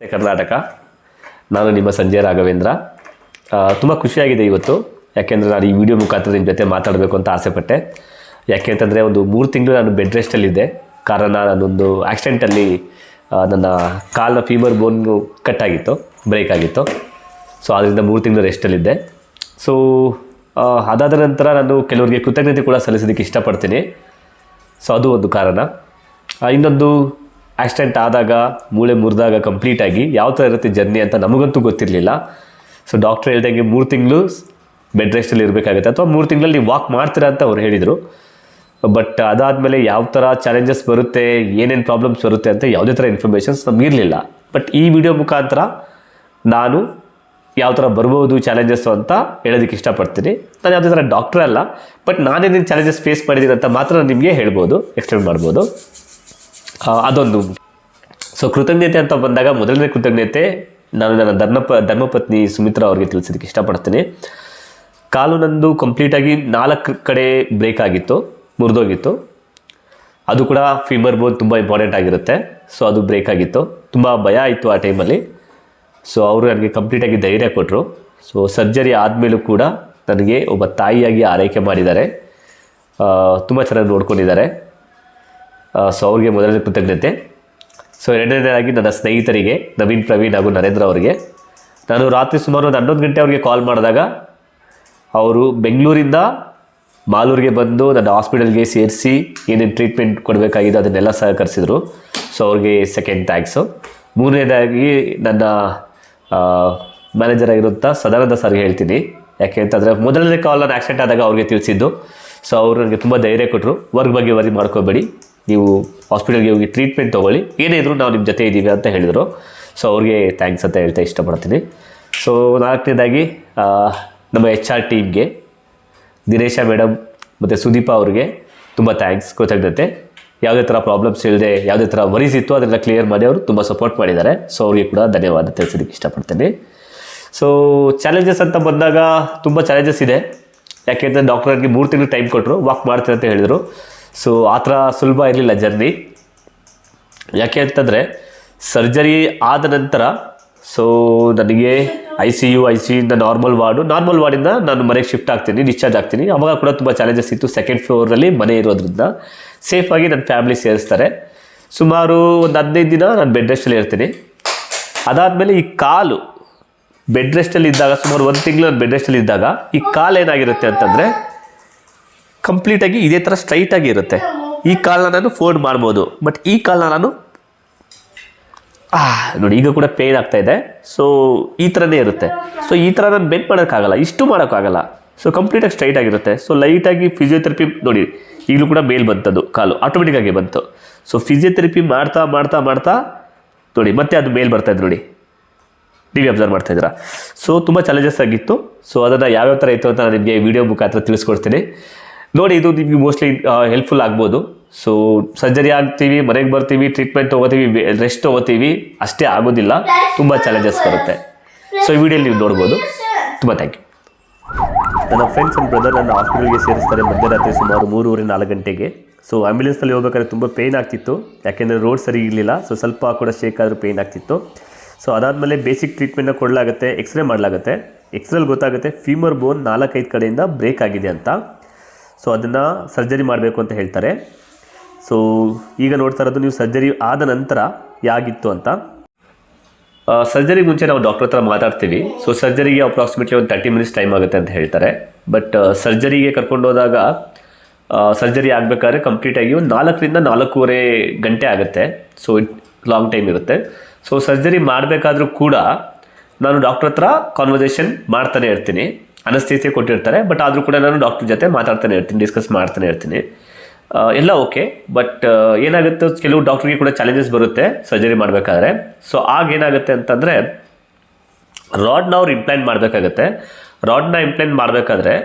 ಕರ್ನಾಟಕ. ನಾನು ನಿಮ್ಮ ಸಂಜಯ್ ರಾಘವೇಂದ್ರ. ತುಂಬ ಖುಷಿಯಾಗಿದೆ ಇವತ್ತು, ಯಾಕೆಂದರೆ ನಾನು ಈ ವಿಡಿಯೋ ಮುಖಾಂತರ ನಿಮ್ಮ ಜೊತೆ ಮಾತಾಡಬೇಕು ಅಂತ ಆಸೆಪಟ್ಟೆ. ಯಾಕೆಂತಂದರೆ ಒಂದು 3 ತಿಂಗಳು ನಾನು ಬೆಡ್ ರೆಸ್ಟಲ್ಲಿದ್ದೆ. ಕಾರಣ ನಾನೊಂದು ಆಕ್ಸಿಡೆಂಟಲ್ಲಿ ನನ್ನ ಕಾಲಿನ ಫೀಮರ್ ಬೋನು ಕಟ್ಟಾಗಿತ್ತು, ಬ್ರೇಕ್ ಆಗಿತ್ತು. ಸೊ ಅದರಿಂದ 3 ತಿಂಗಳು ರೆಸ್ಟಲ್ಲಿದ್ದೆ. ಸೊ ಅದಾದ ನಂತರ ನಾನು ಕೆಲವರಿಗೆ ಕೃತಜ್ಞತೆ ಕೂಡ ಸಲ್ಲಿಸೋದಕ್ಕೆ ಇಷ್ಟಪಡ್ತೀನಿ. ಸೊ ಅದು ಒಂದು ಕಾರಣ. ಇನ್ನೊಂದು ಆಕ್ಸಿಡೆಂಟ್ ಆದಾಗ ಮೂಳೆ ಮುರಿದಾಗ ಕಂಪ್ಲೀಟಾಗಿ ಯಾವ ಥರ ಇರುತ್ತೆ ಜರ್ನಿ ಅಂತ ನಮಗಂತೂ ಗೊತ್ತಿರಲಿಲ್ಲ. ಸೊ ಡಾಕ್ಟ್ರ್ ಹೇಳ್ದಂಗೆ 3 ತಿಂಗಳು ಬೆಡ್ ರೆಸ್ಟಲ್ಲಿ ಇರಬೇಕಾಗುತ್ತೆ, ಅಥವಾ 3 ತಿಂಗಳಲ್ಲಿ ನೀವು ವಾಕ್ ಮಾಡ್ತೀರಾ ಅಂತ ಅವ್ರು ಹೇಳಿದರು. ಬಟ್ ಅದಾದಮೇಲೆ ಯಾವ ಥರ ಚಾಲೆಂಜಸ್ ಬರುತ್ತೆ, ಏನೇನು ಪ್ರಾಬ್ಲಮ್ಸ್ ಬರುತ್ತೆ ಅಂತ ಯಾವುದೇ ಥರ ಇನ್ಫಾರ್ಮೇಷನ್ಸ್ ನಮಗಿರಲಿಲ್ಲ. ಬಟ್ ಈ ವಿಡಿಯೋ ಮುಖಾಂತರ ನಾನು ಯಾವ ಥರ ಬರ್ಬೋದು ಚಾಲೆಂಜಸ್ಸು ಅಂತ ಹೇಳೋದಕ್ಕೆ ಇಷ್ಟಪಡ್ತೀನಿ. ನಾನು ಯಾವುದೇ ಥರ ಡಾಕ್ಟ್ರ್ ಅಲ್ಲ, ಬಟ್ ನಾನೇನೇನು ಚಾಲೆಂಜಸ್ ಫೇಸ್ ಮಾಡಿದ್ದೀನಿ ಅಂತ ಮಾತ್ರ ನಾನು ನಿಮಗೆ ಹೇಳ್ಬೋದು, ಎಕ್ಸ್ಪ್ಲೇನ್ ಮಾಡ್ಬೋದು. ಅದೊಂದು. ಸೊ ಕೃತಜ್ಞತೆ ಅಂತ ಬಂದಾಗ ಮೊದಲನೇ ಕೃತಜ್ಞತೆ ನಾನು ನನ್ನ ಧರ್ಮಪತ್ನಿ ಸುಮಿತ್ರಾ ಅವ್ರಿಗೆ ತಿಳಿಸೋದಕ್ಕೆ ಇಷ್ಟಪಡ್ತೀನಿ. ಕಾಲು ನಂದು ಕಂಪ್ಲೀಟಾಗಿ 4 ಕಡೆ ಬ್ರೇಕ್ ಆಗಿತ್ತು, ಮುರಿದೋಗಿತ್ತು. ಅದು ಕೂಡ ಫೀಮರ್ ಬೋನ್ ತುಂಬ ಇಂಪಾರ್ಟೆಂಟ್ ಆಗಿರುತ್ತೆ. ಸೊ ಅದು ಬ್ರೇಕ್ ಆಗಿತ್ತು, ತುಂಬ ಭಯ ಆಯಿತು ಆ ಟೈಮಲ್ಲಿ. ಸೊ ಅವರು ನನಗೆ ಕಂಪ್ಲೀಟಾಗಿ ಧೈರ್ಯ ಕೊಟ್ಟರು. ಸೊ ಸರ್ಜರಿ ಆದಮೇಲೂ ಕೂಡ ನನಗೆ ಒಬ್ಬ ತಾಯಿಯಾಗಿ ಆರೈಕೆ ಮಾಡಿದ್ದಾರೆ, ತುಂಬ ಚೆನ್ನಾಗಿ ನೋಡ್ಕೊಂಡಿದ್ದಾರೆ. ಸೊ ಅವ್ರಿಗೆ ಮೊದಲನೇ ಕೃತಜ್ಞತೆ. ಸೊ ಎರಡನೇದಾಗಿ ನನ್ನ ಸ್ನೇಹಿತರಿಗೆ ನವೀನ್, ಪ್ರವೀಣ್ ಹಾಗೂ ನರೇಂದ್ರ ಅವರಿಗೆ ನಾನು ರಾತ್ರಿ ಸುಮಾರು ಒಂದು 11 ಗಂಟೆ ಅವ್ರಿಗೆ ಕಾಲ್ ಮಾಡಿದಾಗ ಅವರು ಬೆಂಗಳೂರಿಂದ ಮಾಲೂರಿಗೆ ಬಂದು ನನ್ನ ಹಾಸ್ಪಿಟಲ್ಗೆ ಸೇರಿಸಿ ಏನೇನು ಟ್ರೀಟ್ಮೆಂಟ್ ಕೊಡಬೇಕಾಗಿದೆ ಅದನ್ನೆಲ್ಲ ಸಹಕರಿಸಿದರು. ಸೊ ಅವ್ರಿಗೆ ಸೆಕೆಂಡ್ ಥ್ಯಾಂಕ್ಸು. ಮೂರನೇದಾಗಿ ನನ್ನ ಮ್ಯಾನೇಜರ್ ಆಗಿರುವಂಥ ಸದಾನಂದ ಸರ್ಗೆ ಹೇಳ್ತೀನಿ. ಯಾಕೆ ಅಂತಂದರೆ ಮೊದಲನೇ ಕಾಲ್ ನಾನು ಆಕ್ಸಿಡೆಂಟ್ ಆದಾಗ ಅವ್ರಿಗೆ ತಿಳಿಸಿದ್ದು. ಸೊ ಅವರು ನನಗೆ ತುಂಬ ಧೈರ್ಯ ಕೊಟ್ಟರು. ವರ್ಕ್ ಬಗ್ಗೆ ವರಿ ಮಾಡ್ಕೋಬೇಡಿ, ನೀವು ಹಾಸ್ಪಿಟಲ್ಗೆ ಹೋಗಿ ಟ್ರೀಟ್ಮೆಂಟ್ ತೊಗೊಳ್ಳಿ, ಏನೇ ಇದ್ರೂ ನಾವು ನಿಮ್ಮ ಜೊತೆ ಇದ್ದೀವಿ ಅಂತ ಹೇಳಿದರು. ಸೊ ಅವ್ರಿಗೆ ಥ್ಯಾಂಕ್ಸ್ ಅಂತ ಹೇಳ್ತಾ ಇಷ್ಟಪಡ್ತೀನಿ. ಸೊ ನಾಲ್ಕನೇದಾಗಿ ನಮ್ಮ HR ಟೀಮ್ಗೆ ದಿನೇಶ ಮೇಡಮ್ ಮತ್ತು ಸುದೀಪ ಅವ್ರಿಗೆ ತುಂಬ ಥ್ಯಾಂಕ್ಸ್, ಕೃತಜ್ಞತೆ. ಯಾವುದೇ ಥರ ಪ್ರಾಬ್ಲಮ್ಸ್ ಇಲ್ಲದೆ, ಯಾವುದೇ ಥರ ವರೀಸ್ ಇತ್ತು ಅದನ್ನು ಕ್ಲಿಯರ್ ಮಾಡಿ ಅವರು ತುಂಬ ಸಪೋರ್ಟ್ ಮಾಡಿದ್ದಾರೆ. ಸೊ ಅವ್ರಿಗೆ ಕೂಡ ಧನ್ಯವಾದ ತಿಳಿಸೋದಕ್ಕೆ ಇಷ್ಟಪಡ್ತೀನಿ. ಸೊ ಚಾಲೆಂಜಸ್ ಅಂತ ಬಂದಾಗ ತುಂಬ ಚಾಲೆಂಜಸ್ ಇದೆ. ಯಾಕೆಂದರೆ ಡಾಕ್ಟರ್ಗೆ 3 ತಿಂಗಳು ಟೈಮ್ ಕೊಟ್ಟರು, ವಾಕ್ ಮಾಡ್ತೀನಿ ಅಂತ ಹೇಳಿದರು. ಸೊ ಆ ಥರ ಸುಲಭ ಇರಲಿಲ್ಲ ಜರ್ನಿ. ಯಾಕೆ ಅಂತಂದರೆ ಸರ್ಜರಿ ಆದ ನಂತರ ಸೊ ನನಗೆ ICU ನಾರ್ಮಲ್ ವಾರ್ಡಿಂದ ನಾನು ಮನೆಗೆ ಶಿಫ್ಟ್ ಆಗ್ತೀನಿ, ಡಿಸ್ಚಾರ್ಜ್ ಆಗ್ತೀನಿ. ಅವಾಗ ಕೂಡ ತುಂಬ ಚಾಲೆಂಜಸ್ ಇತ್ತು. 2nd ಫ್ಲೋರಲ್ಲಿ ಮನೆ ಇರೋದ್ರಿಂದ ಸೇಫಾಗಿ ನನ್ನ ಫ್ಯಾಮಿಲಿ ಸೇರಿಸ್ತಾರೆ. ಸುಮಾರು ಒಂದು 15 ದಿನ ನಾನು ಬೆಡ್ ರೆಸ್ಟಲ್ಲಿ ಇರ್ತೀನಿ. ಅದಾದಮೇಲೆ ಈ ಕಾಲು ಬೆಡ್ ರೆಸ್ಟಲ್ಲಿ ಇದ್ದಾಗ, ಸುಮಾರು 1 ತಿಂಗಳು ನಾನು ಬೆಡ್ ರೆಸ್ಟಲ್ಲಿ ಇದ್ದಾಗ ಈ ಕಾಲು ಏನಾಗಿರುತ್ತೆ ಅಂತಂದರೆ ಕಂಪ್ಲೀಟಾಗಿ ಇದೇ ಥರ ಸ್ಟ್ರೈಟಾಗಿ ಇರುತ್ತೆ. ಈ ಕಾಲನ್ನ ನಾನು ಫೋಲ್ಡ್ ಮಾಡ್ಬೋದು, ಬಟ್ ಈ ಕಾಲನ್ನ ನಾನು ನೋಡಿ ಈಗ ಕೂಡ ಪೇಯ್ನ್ ಆಗ್ತಾಯಿದೆ. ಸೊ ಈ ಥರನೇ ಇರುತ್ತೆ. ಸೊ ಈ ಥರ ನಾನು ಬೆಂಡ್ ಮಾಡೋಕ್ಕಾಗಲ್ಲ, ಇಷ್ಟು ಮಾಡೋಕ್ಕಾಗಲ್ಲ. ಸೊ ಕಂಪ್ಲೀಟಾಗಿ ಸ್ಟ್ರೈಟ್ ಆಗಿರುತ್ತೆ. ಸೊ ಲೈಟಾಗಿ ಫಿಸಿಯೋಥೆರಪಿ ನೋಡಿ ಈಗಲೂ ಕೂಡ ಮೇಲ್ ಬಂತದ್ದು, ಕಾಲು ಆಟೋಮೆಟಿಕ್ಕಾಗಿ ಬಂತು. ಸೊ ಫಿಸಿಯೋಥೆರಪಿ ಮಾಡ್ತಾ ಮಾಡ್ತಾ ಮಾಡ್ತಾ ನೋಡಿ ಮತ್ತೆ ಅದು ಮೇಲ್ ಬರ್ತಾಯಿದ್ದು ನೋಡಿ, ನೀವೇ ಅಬ್ಸರ್ವ್ ಮಾಡ್ತಾಯಿದ್ದೀರಾ. ಸೊ ತುಂಬ ಚಾಲೆಂಜಸ್ ಆಗಿತ್ತು. ಸೊ ಅದನ್ನು ಯಾವ್ಯಾವ ಥರ ಇತ್ತು ಅಂತ ನಾನು ನಿಮಗೆ ವಿಡಿಯೋ ಮುಖಾಂತರ ತಿಳಿಸ್ಕೊಡ್ತೀನಿ ನೋಡಿ. ಇದು ನಿಮಗೆ ಮೋಸ್ಟ್ಲಿ ಹೆಲ್ಪ್ಫುಲ್ ಆಗ್ಬೋದು. ಸೊ ಸರ್ಜರಿ ಆಗ್ತೀವಿ, ಮನೆಗೆ ಬರ್ತೀವಿ, ಟ್ರೀಟ್ಮೆಂಟ್ ತೊಗೋತೀವಿ, ರೆಸ್ಟ್ ತೊಗೋತೀವಿ, ಅಷ್ಟೇ ಆಗೋದಿಲ್ಲ, ತುಂಬ ಚಾಲೆಂಜಸ್ ಬರುತ್ತೆ. ಸೊ ಈ ವಿಡಿಯೋಲಿ ನೀವು ನೋಡ್ಬೋದು. ತುಂಬ ಥ್ಯಾಂಕ್ ಯು. ನನ್ನ ಫ್ರೆಂಡ್ಸ್ ಆ್ಯಂಡ್ ಬ್ರದರ್ ನನ್ನ ಹಾಸ್ಪಿಟಲ್ಗೆ ಸೇರಿಸ್ತಾರೆ ಮಧ್ಯರಾತ್ರಿ ಸುಮಾರು 3:30-4 ಗಂಟೆಗೆ. ಸೊ ಆ್ಯಂಬುಲೆನ್ಸ್ನಲ್ಲಿ ಹೋಗ್ಬೇಕಾದ್ರೆ ತುಂಬ ಪೇಯ್ನ್ ಆಗ್ತಿತ್ತು, ಯಾಕೆಂದರೆ ರೋಡ್ ಸರಿ ಇರಲಿಲ್ಲ. ಸೊ ಸ್ವಲ್ಪ ಕೂಡ ಶೇಕ್ ಆದರೂ ಪೇಯ್ನ್ ಆಗ್ತಿತ್ತು. ಸೊ ಅದಾದಮೇಲೆ ಬೇಸಿಕ್ ಟ್ರೀಟ್ಮೆಂಟ್ನ ಕೊಡಲಾಗುತ್ತೆ, ಎಕ್ಸ್ರೇ ಮಾಡಲಾಗುತ್ತೆ. ಎಕ್ಸ್ರೇಲಿ ಗೊತ್ತಾಗುತ್ತೆ ಫೀಮರ್ ಬೋನ್ 4-5 ಕಡೆಯಿಂದ ಬ್ರೇಕ್ ಆಗಿದೆ ಅಂತ. ಸೊ ಅದನ್ನು ಸರ್ಜರಿ ಮಾಡಬೇಕು ಅಂತ ಹೇಳ್ತಾರೆ. ಸೊ ಈಗ ನೋಡ್ತಾ ಇರೋದು ನೀವು ಸರ್ಜರಿ ಆದ ನಂತರ ಯಾಗಿತ್ತು ಅಂತ. ಸರ್ಜರಿ ಮುಂಚೆ ನಾವು ಡಾಕ್ಟರ್ ಹತ್ರ ಮಾತಾಡ್ತೀವಿ. ಸೊ ಸರ್ಜರಿಗೆ ಅಪ್ರಾಕ್ಸಿಮೇಟ್ಲಿ ಒಂದು 30 ಮಿನಿಟ್ಸ್ ಟೈಮ್ ಆಗುತ್ತೆ ಅಂತ ಹೇಳ್ತಾರೆ. ಬಟ್ ಸರ್ಜರಿಗೆ ಕರ್ಕೊಂಡು ಹೋದಾಗ ಸರ್ಜರಿ ಆಗಬೇಕಾದ್ರೆ ಕಂಪ್ಲೀಟಾಗಿ ಒಂದು 4ರಿಂದ 4.25 ಗಂಟೆ ಆಗುತ್ತೆ. ಸೊ ಲಾಂಗ್ ಟೈಮ್ ಇರುತ್ತೆ. ಸೊ ಸರ್ಜರಿ ಮಾಡಬೇಕಾದ್ರೂ ಕೂಡ ನಾನು ಡಾಕ್ಟ್ರ್ ಹತ್ರ ಕಾನ್ವರ್ಸೇಷನ್ ಮಾಡ್ತಾನೆ ಇರ್ತೀನಿ. ಅನಸ್ಥೇಸಿಯಾ ಕೊಟ್ಟಿರ್ತಾರೆ, ಬಟ್ ಆದರೂ ಕೂಡ ನಾನು ಡಾಕ್ಟ್ರ್ ಜೊತೆ ಮಾತಾಡ್ತಾನೆ ಇರ್ತೀನಿ, ಡಿಸ್ಕಸ್ ಮಾಡ್ತಾನೆ ಇರ್ತೀನಿ. ಎಲ್ಲ ಓಕೆ. ಬಟ್ ಏನಾಗುತ್ತೆ, ಕೆಲವು ಡಾಕ್ಟ್ರಿಗೆ ಕೂಡ ಚಾಲೆಂಜಸ್ ಬರುತ್ತೆ ಸರ್ಜರಿ ಮಾಡಬೇಕಾದ್ರೆ. ಸೊ ಆಗ ಏನಾಗುತ್ತೆ ಅಂತಂದರೆ ರಾಡ್ನ ಅವ್ರು ಇಂಪ್ಲಾಂಟ್ ಮಾಡಬೇಕಾಗತ್ತೆ. ರಾಡ್ನ ಇಂಪ್ಲಾಂಟ್ ಮಾಡಬೇಕಾದ್ರೆ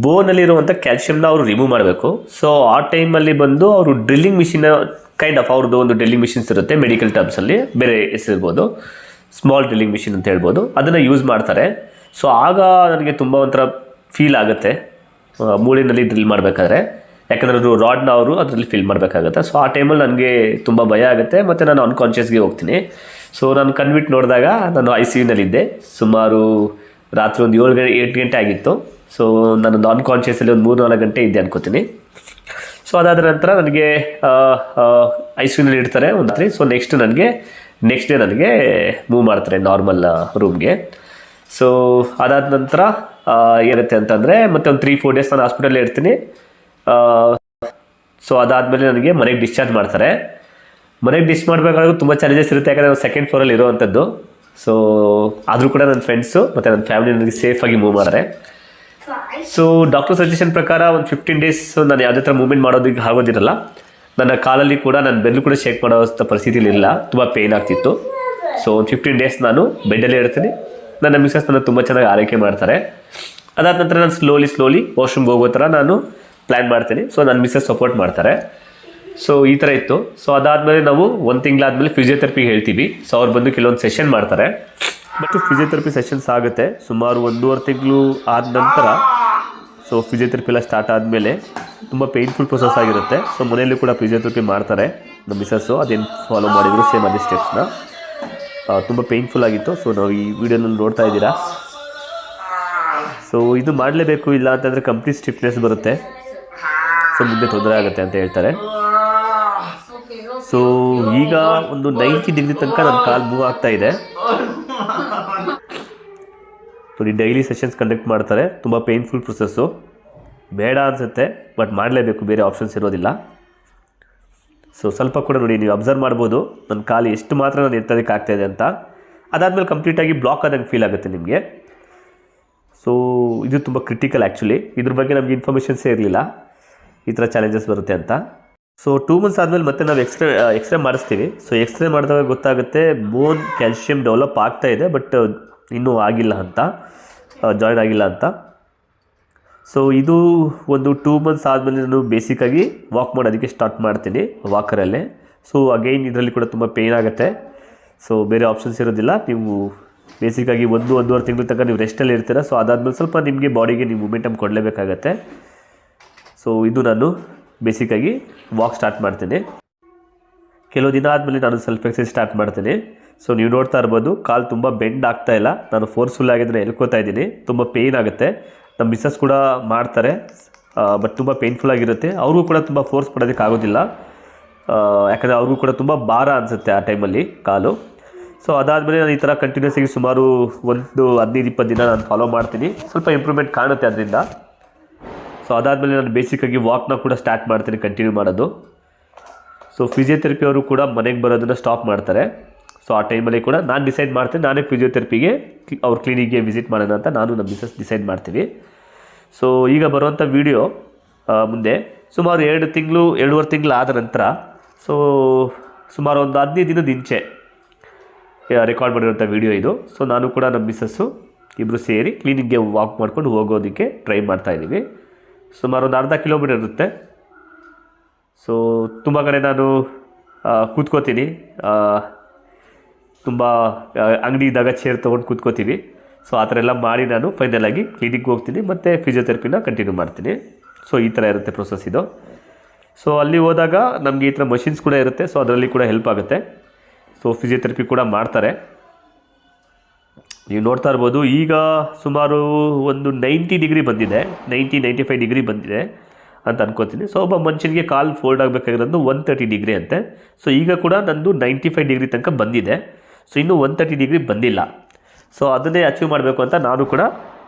ಬೋನಲ್ಲಿರುವಂಥ ಕ್ಯಾಲ್ಶಿಯಮ್ನ ಅವರು ರಿಮೂವ್ ಮಾಡಬೇಕು. ಸೊ ಆ ಟೈಮಲ್ಲಿ ಬಂದು ಅವರು ಡ್ರಿಲ್ಲಿಂಗ್ ಮಿಷಿನ್ ಅವ್ರದ್ದು ಒಂದು ಡ್ರಿಲ್ಲಿಂಗ್ ಮಿಷಿನ್ಸ್ ಇರುತ್ತೆ, ಮೆಡಿಕಲ್ ಟರ್ಮ್ಸಲ್ಲಿ ಬೇರೆ ಹೆಸರಿರ್ಬೋದು, ಸ್ಮಾಲ್ ಡ್ರಿಲ್ಲಿಂಗ್ ಮಿಷಿನ್ ಅಂತ ಹೇಳ್ಬೋದು, ಅದನ್ನು ಯೂಸ್ ಮಾಡ್ತಾರೆ. ಸೊ ಆಗ ನನಗೆ ತುಂಬ ಒಂಥರ ಫೀಲ್ ಆಗುತ್ತೆ ಮೂಳೆಯಲ್ಲಿ ಡ್ರಿಲ್ ಮಾಡಬೇಕಾದ್ರೆ. ಯಾಕಂದರೆ ಅದು ರಾಡ್ನ ಅವರು ಅದರಲ್ಲಿ ಫಿಲ್ ಮಾಡಬೇಕಾಗುತ್ತೆ. ಸೊ ಆ ಟೈಮಲ್ಲಿ ನನಗೆ ತುಂಬ ಭಯ ಆಗುತ್ತೆ ಮತ್ತು ನಾನು ಅನ್ಕಾನ್ಷಿಯಸ್ಗೆ ಹೋಗ್ತೀನಿ. ಸೊ ನಾನು ಕಣ್ಬಿಟ್ಟು ನೋಡಿದಾಗ ನಾನು ಐ ಸಿ ಯುನಲ್ಲಿದ್ದೆ. ಸುಮಾರು ರಾತ್ರಿ ಒಂದು 8 ಗಂಟೆ ಆಗಿತ್ತು. ಸೊ ನಾನು ನಾನ್ ಕಾನ್ಷಿಯಸಲ್ಲಿ ಒಂದು 3-4 ಗಂಟೆ ಇದ್ದೆ ಅನ್ಕೋತೀನಿ. ಸೊ ಅದಾದ ನಂತರ ನನಗೆ ಐ ಸಿ ಯುನಲ್ಲಿ ಇಡ್ತಾರೆ ಒಂದು ರಾತ್ರಿ. ಸೊ ನೆಕ್ಸ್ಟ್ ಡೇ ನನಗೆ ಮೂವ್ ಮಾಡ್ತಾರೆ ನಾರ್ಮಲ್ ರೂಮ್ಗೆ. ಸೊ ಅದಾದ ನಂತರ ಏನಿರುತ್ತೆ ಅಂತಂದರೆ ಮತ್ತೆ ಒಂದು 3-4 ಡೇಸ್ ನಾನು ಹಾಸ್ಪಿಟಲ್ಲೇ ಇರ್ತೀನಿ. ಸೊ ಅದಾದಮೇಲೆ ನನಗೆ ಮನೆಗೆ ಡಿಸ್ಚಾರ್ಜ್ ಮಾಡ್ತಾರೆ. ಮನೆಗೆ ಮಾಡಬೇಕಾದ್ರೂ ತುಂಬ ಚಾಲೆಂಜಸ್ ಇರುತ್ತೆ, ಯಾಕಂದರೆ ನಾವು ಸೆಕೆಂಡ್ ಫ್ಲೋರಲ್ಲಿ ಇರೋವಂಥದ್ದು. ಸೊ ಆದರೂ ಕೂಡ ನನ್ನ ಫ್ರೆಂಡ್ಸು ಮತ್ತು ನನ್ನ ಫ್ಯಾಮಿಲಿ ನನಗೆ ಸೇಫಾಗಿ ಮೂವ್ ಮಾಡ್ತಾರೆ. ಸೊ ಡಾಕ್ಟರ್ ಸಜೆಷನ್ ಪ್ರಕಾರ ಒಂದು 15 ಡೇಸ್ ನಾನು ಯಾವುದೇ ಥರ ಮೂವ್ಮೆಂಟ್ ಮಾಡೋದಕ್ಕೆ ಆಗೋದಿರಲ್ಲ. ನನ್ನ ಕಾಲಲ್ಲಿ ಕೂಡ ನನ್ನ ಬೆನ್ನು ಕೂಡ ಶೇಕ್ ಮಾಡೋವಂಥ ಪರಿಸ್ಥಿತಿಲಿ ಇಲ್ಲ, ತುಂಬ ಪೇಯ್ನ್ ಆಗ್ತಿತ್ತು. ಸೊ ಒಂದು 15 ಡೇಸ್ ನಾನು ಬೆಡ್ಡಲ್ಲೇ ಇರ್ತೀನಿ. ನನ್ನ ಮಿಸಸ್ ನನ್ನ ತುಂಬ ಚೆನ್ನಾಗಿ ಆರೈಕೆ ಮಾಡ್ತಾರೆ. ಅದಾದ ನಂತರ ನಾನು ಸ್ಲೋಲಿ ವಾಶ್ರೂಮ್ಗೆ ಹೋಗೋ ಥರ ನಾನು ಪ್ಲ್ಯಾನ್ ಮಾಡ್ತೀನಿ. ಸೊ ನನ್ನ ಮಿಸಸ್ ಸಪೋರ್ಟ್ ಮಾಡ್ತಾರೆ. ಸೊ ಈ ಥರ ಇತ್ತು. ಸೊ ಅದಾದಮೇಲೆ ನಾವು 1 ತಿಂಗಳಾದಮೇಲೆ ಫಿಸಿಯೋಥೆರಪಿಗೆ ಹೇಳ್ತೀವಿ. ಸೊ ಅವ್ರು ಬಂದು ಕೆಲವೊಂದು ಸೆಷನ್ ಮಾಡ್ತಾರೆ. ಬಟ್ ಫಿಸಿಯೋಥೆರಪಿ ಸೆಷನ್ಸ್ ಆಗುತ್ತೆ ಸುಮಾರು 1.5 ತಿಂಗಳು ಆದ ನಂತರ. ಸೊ ಫಿಸಿಯೋಥೆರಪಿ ಎಲ್ಲ ಸ್ಟಾರ್ಟ್ ಆದಮೇಲೆ ತುಂಬ ಪೇಯ್ನ್ಫುಲ್ ಪ್ರೊಸೆಸ್ ಆಗಿರುತ್ತೆ. ಸೊ ಮನೆಯಲ್ಲೂ ಕೂಡ ಫಿಸಿಯೋಥೆರಪಿ ಮಾಡ್ತಾರೆ ನಮ್ಮ ಮಿಸಸ್ಸು. ಅದೇನು ಫಾಲೋ ಮಾಡಿದ್ರು ಸೇಮ್ ಅದೇ ಸ್ಟೆಪ್ಸ್ನ. ತುಂಬ ಪೇಯ್ನ್ಫುಲ್ ಆಗಿತ್ತು. ಸೊ ನಾವು ಈ ವಿಡಿಯೋನಲ್ಲಿ ನೋಡ್ತಾ ಇದ್ದೀರಾ. ಸೊ ಇದು ಮಾಡಲೇಬೇಕು, ಇಲ್ಲ ಅಂತಂದರೆ ಕಂಪ್ಲೀಟ್ ಸ್ಟಿಫ್ನೆಸ್ ಬರುತ್ತೆ. ಸೊ ಮುಂದೆ ತೊಂದರೆ ಆಗುತ್ತೆ ಅಂತ ಹೇಳ್ತಾರೆ. ಸೊ ಈಗ ಒಂದು 90 ಡಿಗ್ರಿ ತನಕ ನನ್ನ ಕಾಲು ಮೂವ್ ಆಗ್ತಾ ಇದೆ. ನೋಡಿ ಡೈಲಿ ಸೆಷನ್ಸ್ ಕಂಡಕ್ಟ್ ಮಾಡ್ತಾರೆ. ತುಂಬ ಪೇಯ್ನ್ಫುಲ್ ಪ್ರೊಸೆಸ್ಸು, ಬೇಡ ಅನಿಸುತ್ತೆ ಬಟ್ ಮಾಡಲೇಬೇಕು, ಬೇರೆ ಆಪ್ಷನ್ಸ್ ಇರೋದಿಲ್ಲ. ಸೊ ಸ್ವಲ್ಪ ಕೂಡ ನೋಡಿ ನೀವು ಅಬ್ಸರ್ವ್ ಮಾಡ್ಬೋದು ನನ್ನ ಕಾಲು ಎಷ್ಟು ಮಾತ್ರ ನಾನು ಎತ್ತೋದಕ್ಕೆ ಆಗ್ತಾಯಿದೆ ಅಂತ. ಅದಾದಮೇಲೆ ಕಂಪ್ಲೀಟಾಗಿ ಬ್ಲಾಕ್ ಆದಂಗೆ ಫೀಲ್ ಆಗುತ್ತೆ ನಿಮಗೆ. ಸೊ ಇದು ತುಂಬ ಕ್ರಿಟಿಕಲ್ ಆ್ಯಕ್ಚುಲಿ. ಇದ್ರ ಬಗ್ಗೆ ನಮಗೆ ಇನ್ಫಾರ್ಮೇಷನ್ಸೇ ಇರಲಿಲ್ಲ ಈ ಥರ ಚಾಲೆಂಜಸ್ ಬರುತ್ತೆ ಅಂತ. ಸೊ 2 ಮಂತ್ಸ್ ಆದಮೇಲೆ ಮತ್ತೆ ನಾವು ಎಕ್ಸ್ರೇ ಮಾಡಿಸ್ತೀವಿ. ಸೊ ಎಕ್ಸ್ರೇ ಮಾಡಿದಾಗ ಗೊತ್ತಾಗುತ್ತೆ ಬೋನ್ ಕ್ಯಾಲ್ಶಿಯಂ ಡೆವಲಪ್ ಆಗ್ತಾ ಇದೆ, ಬಟ್ ಇನ್ನೂ ಆಗಿಲ್ಲ ಅಂತ, ಜಾಯ್ನ್ ಆಗಿಲ್ಲ ಅಂತ. ಸೊ ಇದು ಒಂದು 2 ಮಂತ್ಸ್ ಆದಮೇಲೆ ನಾನು ಬೇಸಿಕ್ಕಾಗಿ ವಾಕ್ ಮಾಡೋದಕ್ಕೆ ಸ್ಟಾರ್ಟ್ ಮಾಡ್ತೀನಿ ವಾಕರಲ್ಲೇ. ಸೊ ಅಗೈನ್ ಇದರಲ್ಲಿ ಕೂಡ ತುಂಬ ಪೇಯ್ನ್ ಆಗುತ್ತೆ. ಸೊ ಬೇರೆ ಆಪ್ಷನ್ಸ್ ಇರೋದಿಲ್ಲ. ನೀವು ಬೇಸಿಕ್ಕಾಗಿ 1-1.5 ತಿಂಗಳ ತನಕ ನೀವು ರೆಸ್ಟಲ್ಲಿ ಇರ್ತೀರ. ಸೊ ಅದಾದಮೇಲೆ ಸ್ವಲ್ಪ ನಿಮಗೆ ಬಾಡಿಗೆ ನೀವು ಮೂಮೆಂಟಮ್ ಕೊಡಲೇಬೇಕಾಗತ್ತೆ. ಸೊ ಇದು ನಾನು ಬೇಸಿಕ್ಕಾಗಿ ವಾಕ್ ಸ್ಟಾರ್ಟ್ ಮಾಡ್ತೀನಿ. ಕೆಲವು ದಿನ ಆದಮೇಲೆ ನಾನು ಸೆಲ್ಫ್ ಎಕ್ಸರ್ಸೈಸ್ ಸ್ಟಾರ್ಟ್ ಮಾಡ್ತೀನಿ. ಸೊ ನೀವು ನೋಡ್ತಾ ಇರ್ಬೋದು ಕಾಲು ತುಂಬ ಬೆಂಡ್ ಆಗ್ತಾ ಇಲ್ಲ. ನಾನು ಫೋರ್ಸ್ಫುಲ್ ಆಗಿದ್ರೆ ಎಳ್ಕೊತಾ ಇದ್ದೀನಿ. ತುಂಬ ಪೇಯ್ನ್ ಆಗುತ್ತೆ. ನಮ್ಮ ಮಿಸ್ಸಸ್ ಕೂಡ ಮಾಡ್ತಾರೆ, ಬಟ್ ತುಂಬ ಪೇಯ್ನ್ಫುಲ್ ಆಗಿರುತ್ತೆ. ಅವ್ರಿಗೂ ಕೂಡ ತುಂಬ ಫೋರ್ಸ್ ಕೊಡೋದಕ್ಕೆ ಆಗೋದಿಲ್ಲ, ಯಾಕಂದರೆ ಅವ್ರಿಗೂ ಕೂಡ ತುಂಬ ಭಾರ ಅನಿಸುತ್ತೆ ಆ ಟೈಮಲ್ಲಿ ಕಾಲು. ಸೊ ಅದಾದಮೇಲೆ ನಾನು ಈ ಥರ ಕಂಟಿನ್ಯೂಸ್ ಆಗಿ ಸುಮಾರು ಒಂದು 15-20 ದಿನ ನಾನು ಫಾಲೋ ಮಾಡ್ತೀನಿ. ಸ್ವಲ್ಪ ಇಂಪ್ರೂವ್ಮೆಂಟ್ ಕಾಣುತ್ತೆ ಅದರಿಂದ. ಸೊ ಅದಾದಮೇಲೆ ನಾನು ಬೇಸಿಕ್ಕಾಗಿ ವಾಕ್ನ ಕೂಡ ಸ್ಟಾರ್ಟ್ ಮಾಡ್ತೀನಿ, ಕಂಟಿನ್ಯೂ ಮಾಡೋದು. ಸೊ ಫಿಸಿಯೋಥೆರಪಿ ಅವರು ಕೂಡ ಮನೆಗೆ ಬರೋದನ್ನು ಸ್ಟಾಪ್ ಮಾಡ್ತಾರೆ. ಸೊ ಆ ಟೈಮಲ್ಲಿ ಕೂಡ ನಾನು ಡಿಸೈಡ್ ಮಾಡ್ತೀನಿ, ನಾನೇ ಫಿಸಿಯೋಥೆರಪಿಗೆ ಅವ್ರ ಕ್ಲಿನಿಕ್ಗೆ ವಿಸಿಟ್ ಮಾಡೋಣ ಅಂತ ನಾನು ನಮ್ಮ ಮಿಸಸ್ ಡಿಸೈಡ್ ಮಾಡ್ತೀವಿ. ಸೊ ಈಗ ಬರುವಂಥ ವೀಡಿಯೋ ಮುಂದೆ ಸುಮಾರು 2 ತಿಂಗಳು 2.5 ತಿಂಗಳು ಆದ ನಂತರ, ಸೊ ಸುಮಾರು ಒಂದು 15 ದಿನದ ಇಂಚೆ ರೆಕಾರ್ಡ್ ಮಾಡಿರೋಂಥ ವೀಡಿಯೋ ಇದು. ಸೊ ನಾನು ಕೂಡ ನಮ್ಮ ಮಿಸಸ್ಸು ಇಬ್ಬರು ಸೇರಿ ಕ್ಲಿನಿಕ್ಗೆ ವಾಕ್ ಮಾಡ್ಕೊಂಡು ಹೋಗೋದಕ್ಕೆ ಟ್ರೈ ಮಾಡ್ತಾಯಿದ್ದೀವಿ. ಸುಮಾರು ಒಂದು 1/2 ಕಿಲೋಮೀಟರ್ ಇರುತ್ತೆ. ಸೊ ತುಂಬ ಕಡೆ ನಾನು ಕೂತ್ಕೋತೀನಿ, ತುಂಬ ಅಂಗಡಿ ಇದ್ದಾಗ ಚೇರ್ ತೊಗೊಂಡು ಕೂತ್ಕೋತೀವಿ. ಸೊ ಆ ಥರ ಎಲ್ಲ ಮಾಡಿ ನಾನು ಫೈನಲಾಗಿ ಕ್ಲಿನಿಕ್ಗೆ ಹೋಗ್ತೀನಿ ಮತ್ತು ಫಿಸಿಯೋಥೆರಪಿನ ಕಂಟಿನ್ಯೂ ಮಾಡ್ತೀನಿ. ಸೊ ಈ ಥರ ಇರುತ್ತೆ ಪ್ರೊಸೆಸ್ ಇದು. ಸೊ ಅಲ್ಲಿ ಹೋದಾಗ ನಮಗೆ ಈ ಥರ ಮಷಿನ್ಸ್ ಕೂಡ ಇರುತ್ತೆ. ಸೊ ಅದರಲ್ಲಿ ಕೂಡ ಹೆಲ್ಪ್ ಆಗುತ್ತೆ. ಸೊ ಫಿಸಿಯೋಥೆರಪಿ ಕೂಡ ಮಾಡ್ತಾರೆ. ನೀವು ನೋಡ್ತಾ ಇರ್ಬೋದು ಈಗ ಸುಮಾರು ಒಂದು 90 ಡಿಗ್ರಿ ಬಂದಿದೆ, 90-95 ಡಿಗ್ರಿ ಬಂದಿದೆ ಅಂತ ಅನ್ಕೋತೀನಿ. ಸೊ ಒಬ್ಬ ಮನುಷ್ಯನಿಗೆ ಕಾಲು ಫೋಲ್ಡ್ ಆಗಬೇಕಾಗಿರೋದು 130 ಡಿಗ್ರಿ ಅಂತೆ. ಸೊ ಈಗ ಕೂಡ ನಂದು 95 ಡಿಗ್ರಿ ತನಕ ಬಂದಿದೆ. ಸೊ ಇನ್ನೂ 130 ಡಿಗ್ರಿ ಬಂದಿಲ್ಲ. ಸೊ ಅದನ್ನೇ ಅಚೀವ್ ಮಾಡಬೇಕು ಅಂತ ನಾನು ಕೂಡ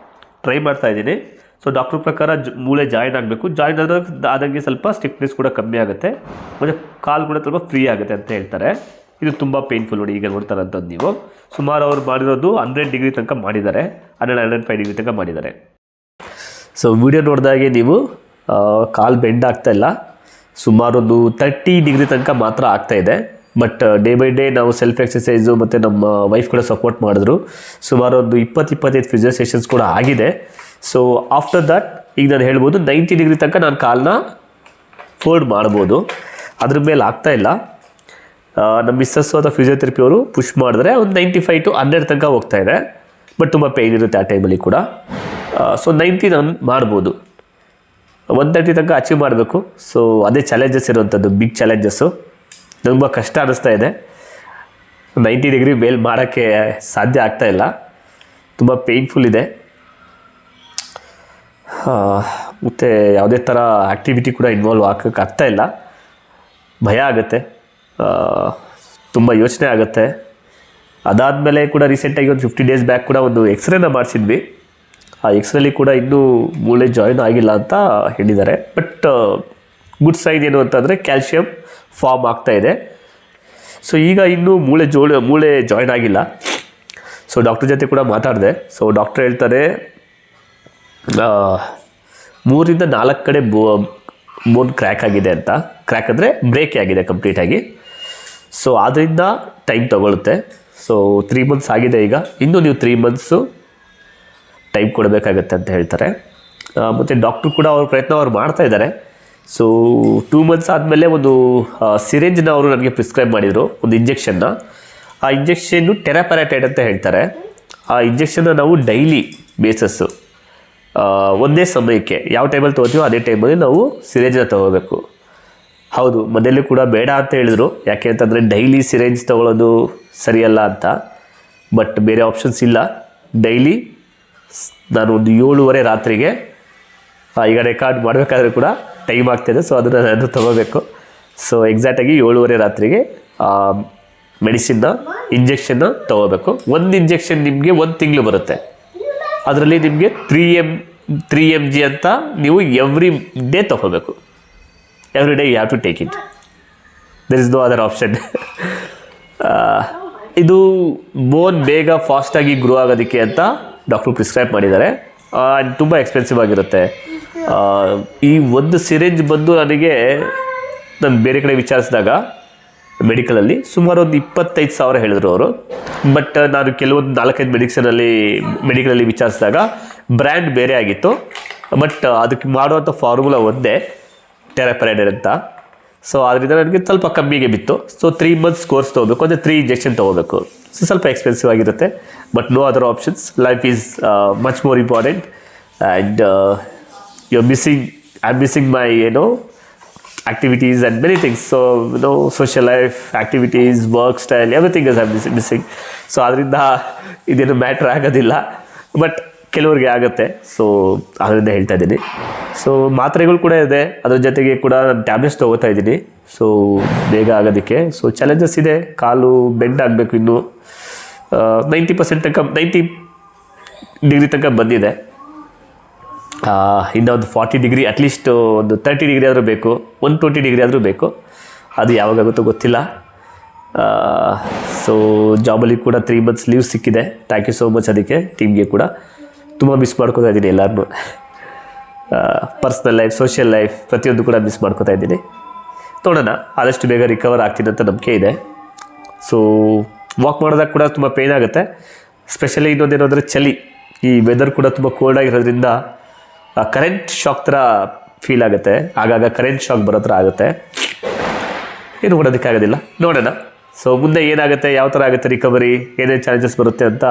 ಟ್ರೈ ಮಾಡ್ತಾಯಿದ್ದೀನಿ. ಸೊ ಡಾಕ್ಟ್ರ್ ಪ್ರಕಾರ ಮೂಳೆ ಜಾಯಿನ್ ಆಗಬೇಕು. ಜಾಯಿನ್ ಆದಂಗೆ ಸ್ವಲ್ಪ ಸ್ಟಿಫ್ನೆಸ್ ಕೂಡ ಕಮ್ಮಿ ಆಗುತ್ತೆ, ಮತ್ತು ಕಾಲು ಕೂಡ ಸ್ವಲ್ಪ ಫ್ರೀ ಆಗುತ್ತೆ ಅಂತ ಹೇಳ್ತಾರೆ. ಇದು ತುಂಬ ಪೇಯ್ನ್ಫುಲ್ ನೋಡಿ. ಈಗ ನೋಡ್ತಾರಂಥದ್ದು ನೀವು ಸುಮಾರು ಅವ್ರು ಮಾಡಿರೋದು 100 ಡಿಗ್ರಿ ತನಕ ಮಾಡಿದ್ದಾರೆ, 105 ಡಿಗ್ರಿ ತನಕ ಮಾಡಿದ್ದಾರೆ. ಸೊ ವಿಡಿಯೋ ನೋಡಿದಾಗೆ ನೀವು ಕಾಲು ಬೆಂಡ್ ಆಗ್ತಾಯಿಲ್ಲ, ಸುಮಾರು ಒಂದು 30 ಡಿಗ್ರಿ ತನಕ ಮಾತ್ರ ಆಗ್ತಾಯಿದೆ. ಬಟ್ ಡೇ ಬೈ ಡೇ ನಾವು ಸೆಲ್ಫ್ ಎಕ್ಸಸೈಸು ಮತ್ತು ನಮ್ಮ ವೈಫ್ ಕೂಡ ಸಪೋರ್ಟ್ ಮಾಡಿದ್ರು. ಸುಮಾರು ಒಂದು 20-25 ಫಿಸಿಯೋ ಸೆಷನ್ಸ್ ಕೂಡ ಆಗಿದೆ. ಸೊ ಆಫ್ಟರ್ ದಟ್ ಈಗ ನಾನು ಹೇಳ್ಬೋದು 90 ಡಿಗ್ರಿ ತನಕ ನಾನು ಕಾಲನ್ನ ಫೋಲ್ಡ್ ಮಾಡ್ಬೋದು. ಅದ್ರ ಮೇಲೆ ಆಗ್ತಾಯಿಲ್ಲ. ನಮ್ಮ ಮಿಸ್ಸಸ್ಸು ಅಥವಾ ಫಿಸಿಯೋಥೆರಪಿ ಅವರು ಪುಷ್ ಮಾಡಿದ್ರೆ ಒಂದು 95 to 100 ತನಕ ಹೋಗ್ತಾಯಿದೆ. ಬಟ್ ತುಂಬ ಪೇಯ್ನ್ ಇರುತ್ತೆ ಆ ಟೈಮಲ್ಲಿ ಕೂಡ. ಸೊ 90 ನಾನು ಮಾಡ್ಬೋದು, 130 ತನಕ ಅಚೀವ್ ಮಾಡಬೇಕು. ಸೊ ಅದೇ ಚಾಲೆಂಜಸ್ ಇರುವಂಥದ್ದು, ಬಿಗ್ ಚಾಲೆಂಜಸ್ಸು. ತುಂಬ ಕಷ್ಟ ಅನ್ನಿಸ್ತಾ ಇದೆ. 90 ಡಿಗ್ರಿ ಮೇಲ್ ಮಾಡೋಕ್ಕೆ ಸಾಧ್ಯ ಆಗ್ತಾಯಿಲ್ಲ, ತುಂಬ ಪೇಯ್ನ್ಫುಲ್ ಇದೆ. ಮತ್ತು ಯಾವುದೇ ಥರ ಆ್ಯಕ್ಟಿವಿಟಿ ಕೂಡ ಇನ್ವಾಲ್ವ್ ಆಗೋಕ್ಕೆ ಆಗ್ತಾಯಿಲ್ಲ, ಭಯ ಆಗುತ್ತೆ, ತುಂಬ ಯೋಚನೆ ಆಗುತ್ತೆ. ಅದಾದಮೇಲೆ ಕೂಡ ರೀಸೆಂಟಾಗಿ ಒಂದು 50 ಡೇಸ್ ಬ್ಯಾಕ್ ಕೂಡ ಒಂದು ಎಕ್ಸ್ರೇನ ಮಾಡಿಸಿದ್ವಿ. ಆ ಎಕ್ಸ್ರೇಲಿ ಕೂಡ ಇನ್ನೂ ಮೂಳೆ ಜಾಯಿನ್ ಆಗಿಲ್ಲ ಅಂತ ಹೇಳಿದ್ದಾರೆ. ಬಟ್ ಗುಡ್ ಸೈನ್ ಏನು ಅಂತಂದರೆ ಕ್ಯಾಲ್ಶಿಯಂ ಫಾರ್ಮ್ ಆಗ್ತಾಯಿದೆ. ಸೊ ಈಗ ಇನ್ನೂ ಮೂಳೆ ಜಾಯಿನ್ ಆಗಿಲ್ಲ. ಸೊ ಡಾಕ್ಟ್ರ್ ಜೊತೆ ಕೂಡ ಮಾತಾಡಿದೆ. ಸೊ ಡಾಕ್ಟ್ರ್ ಹೇಳ್ತಾರೆ 3 ಇಂದ 4 ಕಡೆ ಬೋನ್ ಕ್ರ್ಯಾಕ್ ಆಗಿದೆ ಅಂತ. ಕ್ರ್ಯಾಕ್ ಅಂದರೆ ಬ್ರೇಕ್ ಆಗಿದೆ ಕಂಪ್ಲೀಟಾಗಿ. ಸೊ ಆದ್ದರಿಂದ ಟೈಮ್ ತೊಗೊಳುತ್ತೆ. ಸೊ 3 ಮಂತ್ಸ್ ಆಗಿದೆ ಈಗ, ಇನ್ನೂ ನೀವು 3 ಮಂತ್ಸು ಟೈಮ್ ಕೊಡಬೇಕಾಗತ್ತೆ ಅಂತ ಹೇಳ್ತಾರೆ. ಮತ್ತು ಡಾಕ್ಟ್ರು ಕೂಡ ಅವ್ರ ಪ್ರಯತ್ನ ಅವ್ರು ಮಾಡ್ತಾಯಿದ್ದಾರೆ. ಸೊ 2 ಮಂತ್ಸ್ ಆದಮೇಲೆ ಒಂದು ಸಿರಿಂಜ್ನ ಅವರು ನನಗೆ ಪ್ರಿಸ್ಕ್ರೈಬ್ ಮಾಡಿದರು, ಒಂದು ಇಂಜೆಕ್ಷನ್ನ. ಆ ಇಂಜೆಕ್ಷನ್ನು ಟೆರಾಪ್ಯಾರಾಟೈಡ್ ಅಂತ ಹೇಳ್ತಾರೆ. ಆ ಇಂಜೆಕ್ಷನ್ನ ನಾವು ಡೈಲಿ ಬೇಸಸ್ಸು ಒಂದೇ ಸಮಯಕ್ಕೆ ಯಾವ ಟೈಮಲ್ಲಿ ತೊಗೋತೀವೋ ಅದೇ ಟೈಮಲ್ಲಿ ನಾವು ಸಿರಿಂಜ್ನ ತೊಗೋಬೇಕು. ಹೌದು, ಮನೆಯಲ್ಲೂ ಕೂಡ ಬೇಡ ಅಂತ ಹೇಳಿದರು. ಯಾಕೆ ಅಂತಂದರೆ ಡೈಲಿ ಸಿರಿಂಜ್ ತೊಗೊಳ್ಳೋದು ಸರಿಯಲ್ಲ ಅಂತ. ಬಟ್ ಬೇರೆ ಆಪ್ಷನ್ಸ್ ಇಲ್ಲ. ಡೈಲಿ ನಾನು ಒಂದು 7:30 ರಾತ್ರಿಗೆ, ಈಗ ರೆಕಾರ್ಡ್ ಮಾಡಬೇಕಾದ್ರೆ ಕೂಡ ಟೈಮ್ ಆಗ್ತಾಯಿದೆ, ಸೊ ಅದನ್ನು ನಾನು ತೊಗೋಬೇಕು. ಸೊ ಎಕ್ಸಾಕ್ಟಾಗಿ 7:30 ರಾತ್ರಿಗೆ ಮೆಡಿಸಿನ್ನ ಇಂಜೆಕ್ಷನ್ನ ತೊಗೋಬೇಕು. ಒಂದು ಇಂಜೆಕ್ಷನ್ ನಿಮಗೆ 1 ತಿಂಗಳು ಬರುತ್ತೆ. ಅದರಲ್ಲಿ ನಿಮಗೆ 3 mg ಅಂತ ನೀವು ಎವ್ರಿ ಡೇ ತೊಗೋಬೇಕು. Every day you have to take it. There is no other option. ಇದು ಬೋನ್ ಬೇಗ ಫಾಸ್ಟಾಗಿ ಗ್ರೋ ಆಗೋದಕ್ಕೆ ಅಂತ ಡಾಕ್ಟ್ರು ಪ್ರಿಸ್ಕ್ರೈಬ್ ಮಾಡಿದ್ದಾರೆ. ಆ್ಯಂಡ್ ತುಂಬ ಎಕ್ಸ್ಪೆನ್ಸಿವ್ ಆಗಿರುತ್ತೆ. ಈ ಒಂದು ಸಿರಿಂಜ್ ಬಂದು ನನಗೆ, ನಾನು ಬೇರೆ ಕಡೆ ವಿಚಾರಿಸಿದಾಗ ಮೆಡಿಕಲಲ್ಲಿ ಸುಮಾರು ಒಂದು 25,000 ಹೇಳಿದ್ರು ಅವರು. ಬಟ್ ನಾನು ಕೆಲವೊಂದು 4-5 ಮೆಡಿಕಲಲ್ಲಿ ವಿಚಾರಿಸಿದಾಗ ಬ್ರ್ಯಾಂಡ್ ಬೇರೆ ಆಗಿತ್ತು. ಬಟ್ ಅದಕ್ಕೆ ಮಾಡುವಂಥ ಫಾರ್ಮುಲಾ ಒಂದೇ, ಟೆರಾಪ್ಯಾರಾಟೈಡ್ ಅಂತ. ಸೊ ಅದರಿಂದ ನನಗೆ ಸ್ವಲ್ಪ ಕಮ್ಮಿಗೆ ಬಿತ್ತು. ಸೊ 3 ಮಂತ್ಸ್ ಕೋರ್ಸ್ ತೊಗೋಬೇಕು, ಅಂದರೆ 3 ಇಂಜೆಕ್ಷನ್ ತೊಗೋಬೇಕು. ಸೊ ಸ್ವಲ್ಪ ಎಕ್ಸ್ಪೆನ್ಸಿವ್ ಆಗಿರುತ್ತೆ. But no other options. Life is much more important. And I am missing my activities and many things. So social life, activities, work style, everything is I'm missing. So ಅದರಿಂದ ಇದೇನು matter ಆಗೋದಿಲ್ಲ. But ಕೆಲವ್ರಿಗೆ ಆಗುತ್ತೆ. So ಅದರಿಂದ ಹೇಳ್ತಾ ಇದ್ದೀನಿ. So ಮಾತ್ರೆಗಳು ಕೂಡ ಇದೆ, ಅದ್ರ ಜೊತೆಗೆ ಕೂಡ ನಾನು ಟ್ಯಾಬ್ಲೆಟ್ಸ್ ತೊಗೋತಾ ಇದ್ದೀನಿ. ಸೊ ಬೇಗ ಆಗೋದಕ್ಕೆ. ಸೊ ಚಾಲೆಂಜಸ್ ಇದೆ. ಕಾಲು ಬೆಂಡ್ ಆಗಬೇಕು. ಇನ್ನೂ 90% ತನಕ, 90 ಡಿಗ್ರಿ ತನಕ ಬಂದಿದೆ. ಇನ್ನೂ ಒಂದು 40 ಡಿಗ್ರಿ, ಅಟ್ಲೀಸ್ಟ್ ಒಂದು 30 ಡಿಗ್ರಿ ಆದರೂ ಬೇಕು, 120 ಡಿಗ್ರಿ ಆದರೂ ಬೇಕು. ಅದು ಯಾವಾಗಾಗುತ್ತೋ ಗೊತ್ತಿಲ್ಲ. ಸೊ ಜಾಬಲ್ಲಿ ಕೂಡ 3 ಮಂತ್ಸ್ ಲೀವ್ ಸಿಕ್ಕಿದೆ. Thank you so much. ಅದಕ್ಕೆ ಟೀಮ್ಗೆ ಕೂಡ ತುಂಬ ಮಿಸ್ ಮಾಡ್ಕೋತಾ ಇದ್ದೀನಿ ಎಲ್ಲರನ್ನೂ. ಪರ್ಸ್ನಲ್ ಲೈಫ್, ಸೋಷಿಯಲ್ ಲೈಫ್ ಪ್ರತಿಯೊಂದು ಕೂಡ ಮಿಸ್ ಮಾಡ್ಕೋತಾ ಇದ್ದೀನಿ. ನೋಡೋಣ, ಆದಷ್ಟು ಬೇಗ ರಿಕವರ್ ಆಗ್ತೀನಿ ಅಂತ ನಂಬಿಕೆ ಇದೆ. ಸೊ ವಾಕ್ ಮಾಡೋದಾಗ ಕೂಡ ತುಂಬ ಪೇಯ್ನ್ ಆಗುತ್ತೆ. ಸ್ಪೆಷಲಿ ಇನ್ನೊಂದೇನಾದರೆ ಚಳಿ. ಈ ವೆದರ್ ಕೂಡ ತುಂಬ ಕೋಲ್ಡ್ ಆಗಿರೋದ್ರಿಂದ ಕರೆಂಟ್ ಶಾಕ್ ಥರ ಫೀಲ್ ಆಗುತ್ತೆ. ಆಗಾಗ ಕರೆಂಟ್ ಶಾಕ್ ಬರೋ ಥರ ಆಗುತ್ತೆ. ಏನು ಮಾಡೋದಕ್ಕಾಗೋದಿಲ್ಲ, ನೋಡೋಣ. ಸೊ ಮುಂದೆ ಏನಾಗುತ್ತೆ, ಯಾವ ಥರ ಆಗುತ್ತೆ ರಿಕವರಿ, ಏನೇನು ಚಾಲೆಂಜಸ್ ಬರುತ್ತೆ ಅಂತ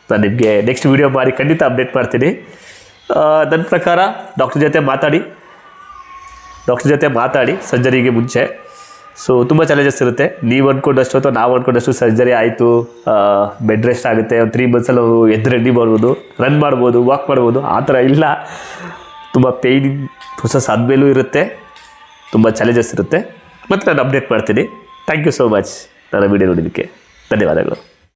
ನಾನು ನಿಮಗೆ ನೆಕ್ಸ್ಟ್ ವೀಡಿಯೋ ಮಾಡಿ ಖಂಡಿತ ಅಪ್ಡೇಟ್ ಮಾಡ್ತೀನಿ. ನನ್ನ ಪ್ರಕಾರ ಡಾಕ್ಟ್ರ್ ಜೊತೆ ಮಾತಾಡಿ ಸರ್ಜರಿಗೆ ಮುಂಚೆ. ಸೊ ತುಂಬ ಚಾಲೆಂಜಸ್ ಇರುತ್ತೆ. ನೀವು ಅಂದ್ಕೊಂಡಷ್ಟು ಅಥವಾ ನಾವು ಅಂದ್ಕೊಂಡಷ್ಟು ಸರ್ಜರಿ ಆಯಿತು, ಬೆಡ್ ರೆಸ್ಟ್ ಆಗುತ್ತೆ, ಒಂದು 3 ಮಂತ್ಸಲ್ಲಿ ನಾವು ಎದ್ದು ರೆಡಿ ಮಾಡ್ಬೋದು, ರನ್ ಮಾಡ್ಬೋದು, ವಾಕ್ ಮಾಡ್ಬೋದು. ಆ ಥರ ಇಲ್ಲ. ತುಂಬ ಪೇಯ್ನ್ ಪ್ರೊಸೆಸ್ ಆದಮೇಲೂ ಇರುತ್ತೆ, ತುಂಬ ಚಾಲೆಂಜಸ್ ಇರುತ್ತೆ. ಮತ್ತು ನಾನು ಅಪ್ಡೇಟ್ ಮಾಡ್ತೀನಿ. ಥ್ಯಾಂಕ್ ಯು ಸೋ ಮಚ್ ನನ್ನ ವೀಡಿಯೋ ನೋಡೋದಕ್ಕೆ. ಧನ್ಯವಾದಗಳು.